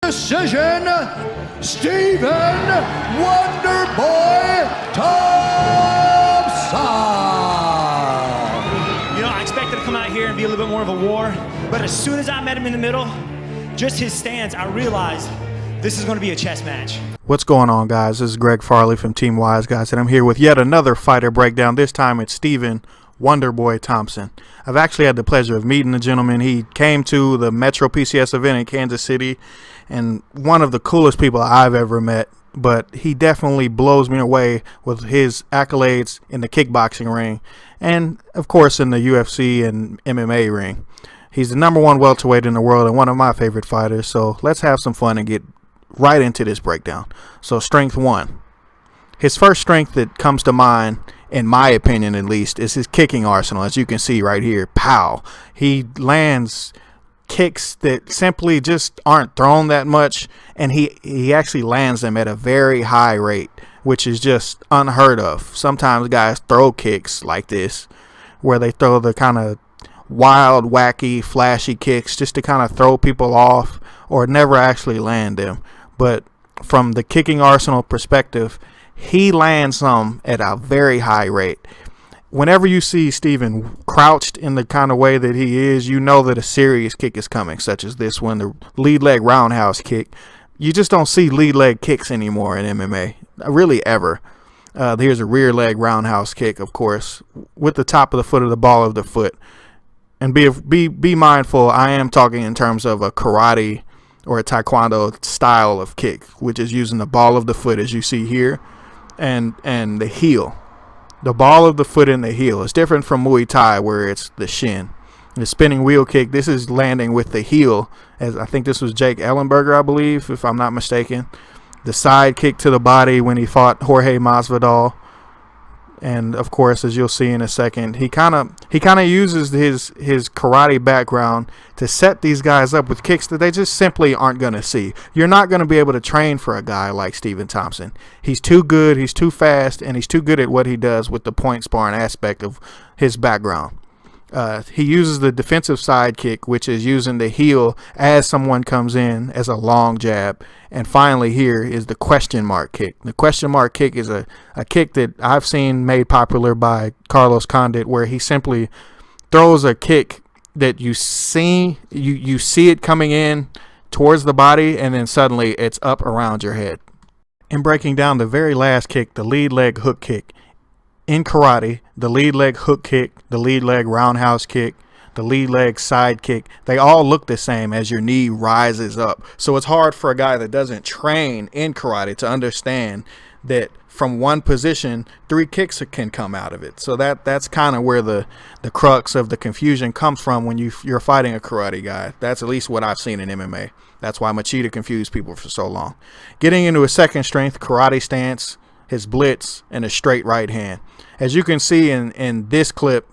decision, Stephen Wonderboy Thompson. You know, I expected to come out here and be a little bit more of a war, but as soon as I met him in the middle, just his stance, I realized this is going to be a chess match. What's going on, guys? This is Greg Farley from Team WISEGUYS, and I'm here with yet another fighter breakdown. This time it's Stephen Wonderboy Thompson. I've actually had the pleasure of meeting the gentleman. He came to the Metro PCS event in Kansas City, and one of the coolest people I've ever met, but he definitely blows me away with his accolades in the kickboxing ring and, of course, in the UFC and MMA ring. He's the #1 welterweight in the world and one of my favorite fighters, so let's have some fun and get right into this breakdown. So, strength 1. His first strength that comes to mind, in my opinion at least, is his kicking arsenal. As you can see right here, pow. He lands kicks that simply just aren't thrown that much, and he actually lands them at a very high rate, which is just unheard of. Sometimes guys throw kicks like this, where they throw the kind of wild, wacky, flashy kicks just to kind of throw people off or never actually land them. But from the kicking arsenal perspective, he lands some at a very high rate. Whenever you see Stephen crouched in the kind of way that he is, you know that a serious kick is coming, such as this one, the lead leg roundhouse kick. You just don't see lead leg kicks anymore in MMA, really ever. Here's a rear leg roundhouse kick, of course, with the top of the foot of the ball of the foot. And be mindful, I am talking in terms of a karate or a taekwondo style of kick, which is using the ball of the foot, as you see here, and the heel. The ball of the foot and the heel is different from Muay Thai, where it's the shin. The spinning wheel kick, this is landing with the heel, as I think this was Jake Ellenberger, I believe, if I'm not mistaken. The side kick to the body when he fought Jorge Masvidal. And of course, as you'll see in a second, he kind of uses his karate background to set these guys up with kicks that they just simply aren't going to see. You're not going to be able to train for a guy like Stephen Thompson. He's too good, he's too fast, and he's too good at what he does with the point sparring aspect of his background. He uses the defensive side kick, which is using the heel as someone comes in as a long jab. And finally here is the question mark kick. The question mark kick is a kick that I've seen made popular by Carlos Condit, where he simply throws a kick that you see it coming in towards the body, and then suddenly it's up around your head. And breaking down the very last kick, the lead leg hook kick. In karate, the lead leg hook kick, the lead leg roundhouse kick, the lead leg side kick, they all look the same as your knee rises up. So it's hard for a guy that doesn't train in karate to understand that from one position, 3 kicks can come out of it. So that's kind of where the crux of the confusion comes from when you're fighting a karate guy. That's at least what I've seen in MMA. That's why Machida confused people for so long. Getting into a second strength, karate stance, his blitz, and a straight right hand. As you can see in this clip,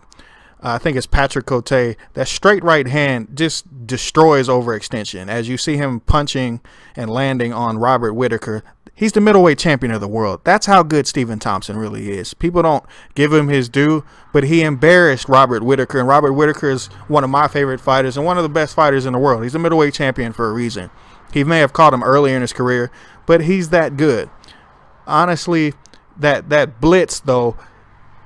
I think it's Patrick Cote, that straight right hand just destroys overextension. As you see him punching and landing on Robert Whittaker, he's the middleweight champion of the world. That's how good Stephen Thompson really is. People don't give him his due, but he embarrassed Robert Whittaker, and Robert Whittaker is one of my favorite fighters and one of the best fighters in the world. He's a middleweight champion for a reason. He may have caught him earlier in his career, but he's that good. Honestly, that blitz, though,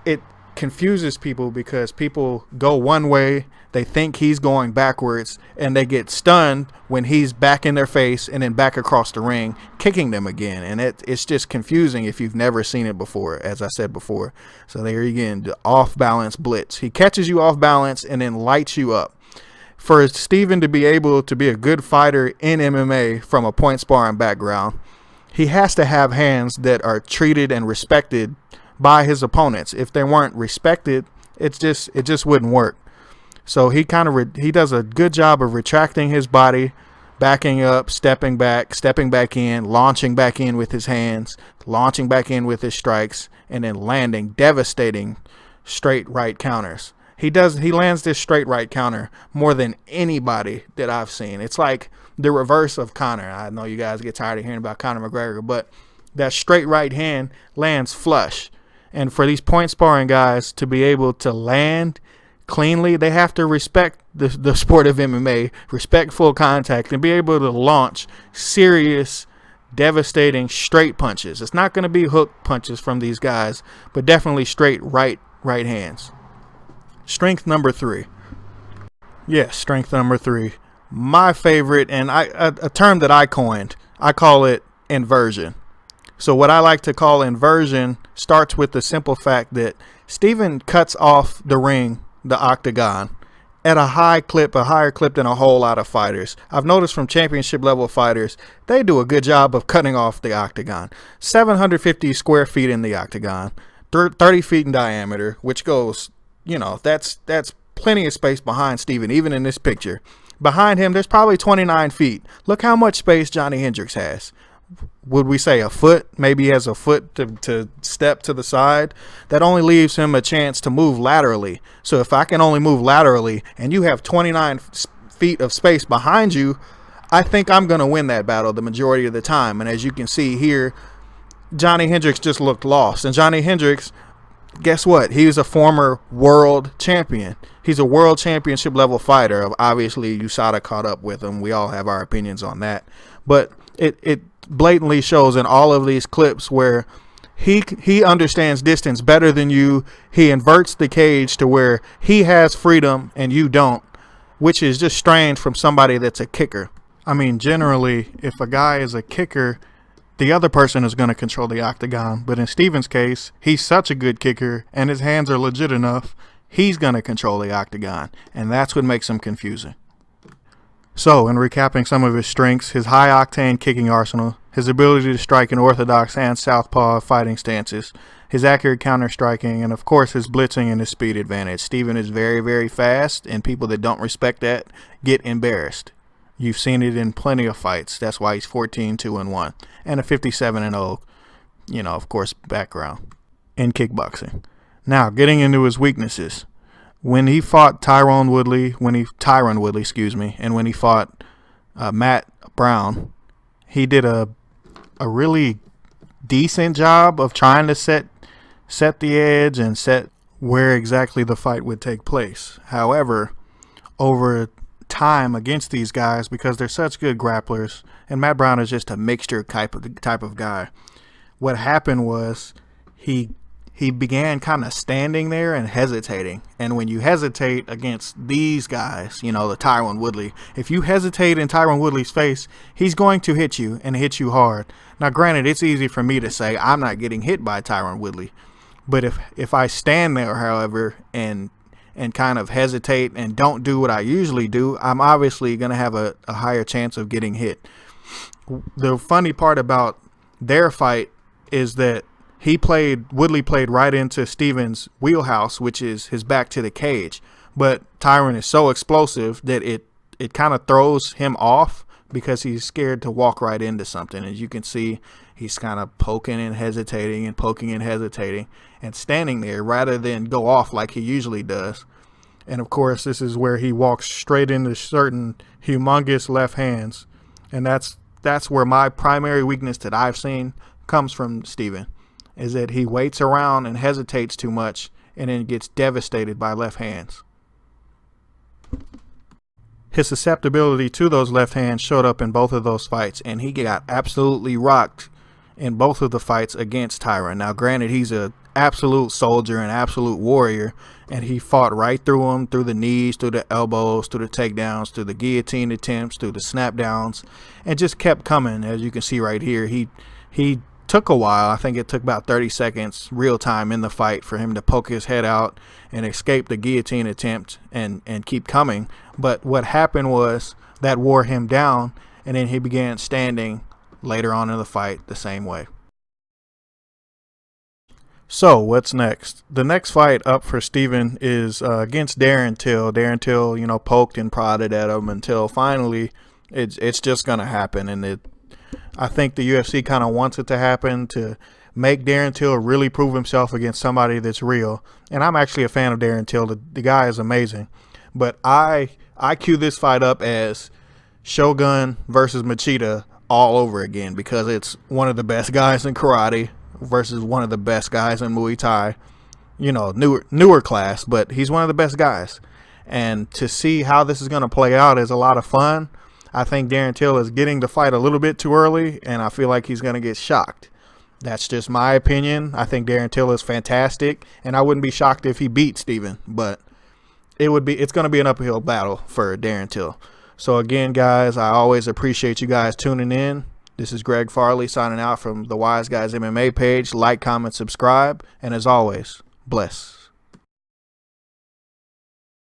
it confuses people because people go one way, they think he's going backwards, and they get stunned when he's back in their face and then back across the ring, kicking them again. And it's just confusing if you've never seen it before, as I said before. So there again, the off-balance blitz. He catches you off balance and then lights you up. For Stephen to be able to be a good fighter in MMA from a point sparring background, he has to have hands that are treated and respected by his opponents. If they weren't respected, it just wouldn't work. So he does a good job of retracting his body, backing up, stepping back in, launching back in with his hands, launching back in with his strikes, and then landing devastating straight right counters. He lands this straight right counter more than anybody that I've seen. It's like the reverse of Conor. I know you guys get tired of hearing about Conor McGregor, but that straight right hand lands flush. And for these point sparring guys to be able to land cleanly. They have to respect the sport of MMA, respect full contact, and be able to launch serious, devastating straight punches. It's not going to be hook punches from these guys, but definitely straight right hands. Strength number 3. Yes, strength number 3. My favorite, and a term that I coined, I call it inversion. So what I like to call inversion starts with the simple fact that Steven cuts off the ring, the octagon, at a higher clip than a whole lot of fighters. I've noticed from championship level fighters, they do a good job of cutting off the octagon. 750 square feet in the octagon, 30 feet in diameter, which goes, that's plenty of space behind Steven, even in this picture. Behind him, there's probably 29 feet. Look how much space Johnny Hendricks has. Would we say a foot? Maybe he has a foot to step to the side. That only leaves him a chance to move laterally. So if I can only move laterally and you have 29 feet of space behind you, I think I'm going to win that battle the majority of the time. And as you can see here, Johnny Hendricks just looked lost. And Johnny Hendricks, guess what? He was a former world champion. He's a world championship level fighter. Obviously, USADA caught up with him. We all have our opinions on that. But it blatantly shows in all of these clips where he understands distance better than you. He inverts the cage to where he has freedom and you don't, which is just strange from somebody that's a kicker. I mean, generally, if a guy is a kicker, the other person is going to control the octagon. But in Steven's case, he's such a good kicker and his hands are legit enough, he's going to control the octagon. And that's what makes him confusing. So, in recapping some of his strengths, his high-octane kicking arsenal, his ability to strike in orthodox and southpaw fighting stances, his accurate counter-striking, and of course his blitzing and his speed advantage. Steven is very, very fast, and people that don't respect that get embarrassed. You've seen it in plenty of fights. That's why he's 14-2-1, and a 57-0, of course, background in kickboxing. Now, getting into his weaknesses. When he fought Tyron Woodley, and when he fought Matt Brown, he did a really decent job of trying to set the edge and set where exactly the fight would take place. However, over time against these guys, because they're such good grapplers, and Matt Brown is just a mixture type of guy, what happened was he began kind of standing there and hesitating. And when you hesitate against these guys, the Tyron Woodley, if you hesitate in Tyron Woodley's face, he's going to hit you and hit you hard. Now, granted, it's easy for me to say I'm not getting hit by Tyron Woodley. But if I stand there, however, and kind of hesitate and don't do what I usually do, I'm obviously going to have a higher chance of getting hit. The funny part about their fight is that Woodley played right into Steven's wheelhouse, which is his back to the cage. But Tyron is so explosive that it kind of throws him off because he's scared to walk right into something. As you can see, he's kind of poking and hesitating and standing there rather than go off like he usually does. And of course, this is where he walks straight into certain humongous left hands. And that's where my primary weakness that I've seen comes from Steven, is that he waits around and hesitates too much and then gets devastated by left hands. His susceptibility to those left hands showed up in both of those fights, and he got absolutely rocked in both of the fights against Tyron. Now, granted, he's an absolute soldier, an absolute warrior, and he fought right through him, through the knees, through the elbows, through the takedowns, through the guillotine attempts, through the snap downs, and just kept coming. As you can see right here, he took a while. I think it took about 30 seconds real time in the fight for him to poke his head out and escape the guillotine attempt and keep coming. But what happened was that wore him down, and then he began standing later on in the fight the same way. So what's next? The next fight up for Steven is against Darren Till. Darren Till, poked and prodded at him until finally it's just going to happen. And I think the UFC kind of wants it to happen to make Darren Till really prove himself against somebody that's real. And I'm actually a fan of Darren Till. The guy is amazing. But I cue this fight up as Shogun versus Machida all over again, because it's one of the best guys in karate versus one of the best guys in Muay Thai. you know, newer class, but he's one of the best guys. And to see how this is going to play out is a lot of fun. I think Darren Till is getting the fight a little bit too early, and I feel like he's going to get shocked. That's just my opinion. I think Darren Till is fantastic, and I wouldn't be shocked if he beat Steven, but it's going to be an uphill battle for Darren Till. So again, guys, I always appreciate you guys tuning in. This is Greg Farley signing out from the Wise Guys MMA page. Like, comment, subscribe, and as always, bless.